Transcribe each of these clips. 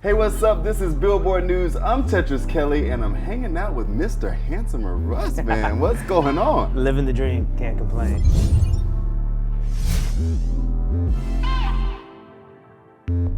Hey, what's up? This is Billboard News. I'm Tetris Kelly, and I'm hanging out with Mr. Handsomer Russ, man. What's going on? Living the dream, can't complain.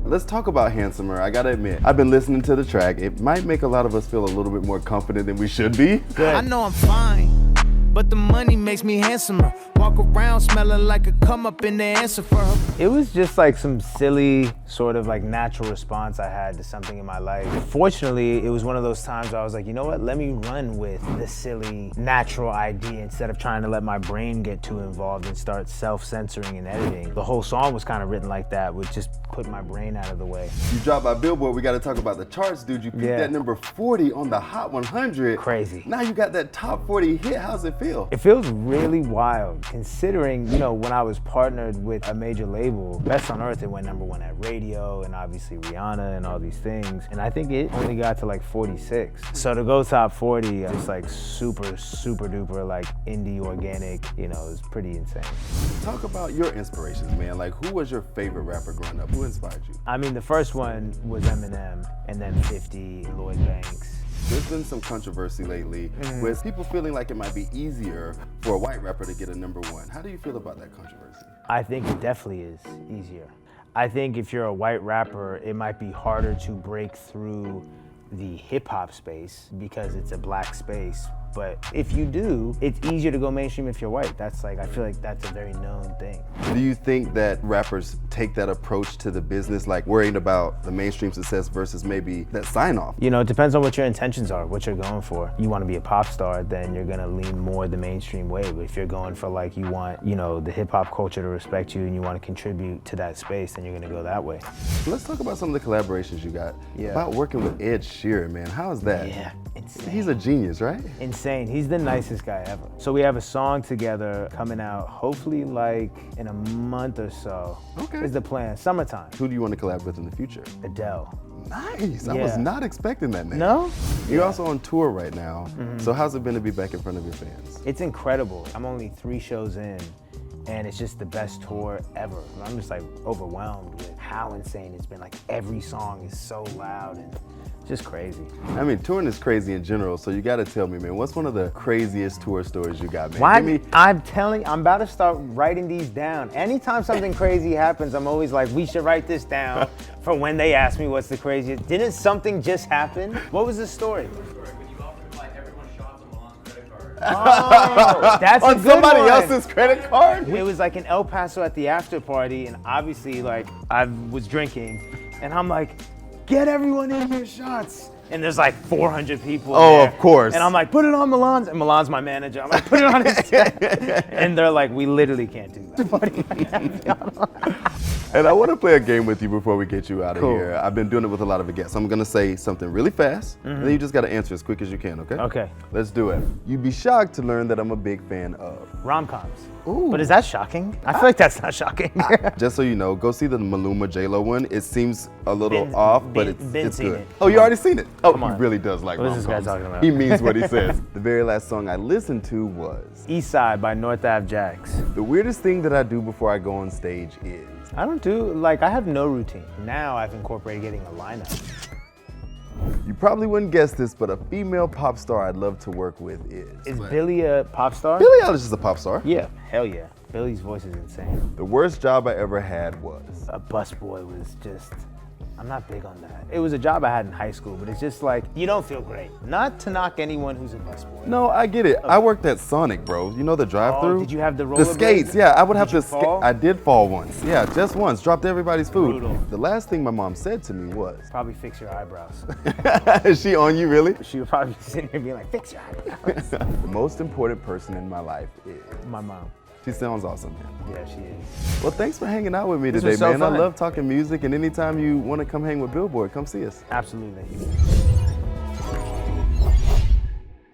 Let's talk about Handsomer. I gotta admit, I've been listening to the track. It might make a lot of us feel a little bit more confident than we should be. Good. I know I'm fine, but the money makes me handsomer. Walk around smelling like a come up in the answer for her. It was just like some silly sort of like natural response I had to something in my life. Fortunately, it was one of those times where I was like, you know what, let me run with the silly natural idea instead of trying to let my brain get too involved and start self-censoring and editing. The whole song was kind of written like that, with just putting my brain out of the way. You dropped by Billboard, we gotta talk about the charts, dude. You peaked at number 40 on the Hot 100. Crazy. Now you got that top 40 hit. How's it feel? It feels really wild, considering, you know, when I was partnered with a major label, Best on Earth, it went #1 at radio, and obviously Rihanna and all these things. And I think it only got to like 46. So to go top 40, it's like super duper like indie organic, you know, it's pretty insane. Talk about your inspirations, man. Like, who was your favorite rapper growing up? Who inspired you? I mean, the first one was Eminem, and then 50, Lloyd Banks. There's been some controversy lately with people feeling like it might be easier for a white rapper to get a #1. How do you feel about that controversy? I think it definitely is easier. I think if you're a white rapper, it might be harder to break through the hip hop space because it's a black space. But if you do, it's easier to go mainstream if you're white. That's like, I feel like that's a very known thing. Do you think that rappers take that approach to the business, like worrying about the mainstream success versus maybe that sign off? You know, it depends on what your intentions are, what you're going for. You want to be a pop star, then you're gonna lean more the mainstream way. But if you're going for like, you want, you know, the hip hop culture to respect you and you want to contribute to that space, then you're gonna go that way. Let's talk about some of the collaborations you got. Yeah. About working with Ed Sheeran, man. How is that? Yeah, insane. He's a genius, right? Insane. He's the nicest guy ever. So we have a song together coming out hopefully like in a month or so. Okay. Is the plan. Summertime. Who do you want to collab with in the future? Adele. Nice. I Yeah. was not expecting that name. No? You're also on tour right now. So how's it been to be back in front of your fans? It's incredible. I'm only 3 shows in, and it's just the best tour ever. I'm just like overwhelmed with how insane it's been. Like every song is so loud and just crazy. I mean, touring is crazy in general, so you gotta tell me, man, what's one of the craziest tour stories you got, man? Why? Give me- I'm about to start writing these down. Anytime something crazy happens, I'm always like, we should write this down for when they ask me what's the craziest. Didn't something just happen? What was the story? When you offered to buy everyone shots on Milan's credit card. Oh, that's a on good somebody one. else's credit card? It was like in El Paso at the after party, and obviously like I was drinking, and I'm like, get everyone in here shots. And there's like 400 people Oh, there. of course. And I'm like, put it on Milan's. And Milan's my manager. I'm like, put it on his tab. And they're like, we literally can't do that. And I want to play a game with you before we get you out of Cool. here. I've been doing it with a lot of the guests. I'm going to say something really fast, and then you just got to answer as quick as you can, okay? Okay. Let's do it. You'd be shocked to learn that I'm a big fan of. Rom-coms. Ooh. But is that shocking? I feel like that's not shocking. Just so you know, go see the Maluma J-Lo one. It seems a little Been- off, but been- been it's seen good. it. Oh, you already seen it? Oh, Come he on. really does like What is this guy rom-coms. talking about? He means what he says. The very last song I listened to was, East Side by North Ave Jax. the weirdest thing that I do before I go on stage is, I don't do, like, I have no routine. Now I've incorporated getting a lineup. you probably wouldn't guess this, but a female pop star I'd love to work with Is Billie a pop star? Billie Eilish is a pop star. Yeah, hell yeah. Billie's voice is insane. The worst job I ever had was, A busboy was just, I'm not big on that. It was a job I had in high school, but it's just like, you don't feel great. Not to knock anyone who's a busboy. no, I get it. I worked at Sonic, bro. You know the drive-through? Oh, did you have the The rollerblades? skates, yeah. I would have Did to you fall? I did fall once. Yeah, just once. Dropped everybody's food. Brutal. The last thing my mom said to me was, Probably fix your eyebrows. is she on you, really? She would probably be sitting there being like, fix your eyebrows. The most important person in my life is, My mom. she sounds awesome, man. Yeah, she is. Well, thanks for hanging out with me This today, was so man. fun. I love talking music, and anytime you want to come hang with Billboard, come see us. Absolutely.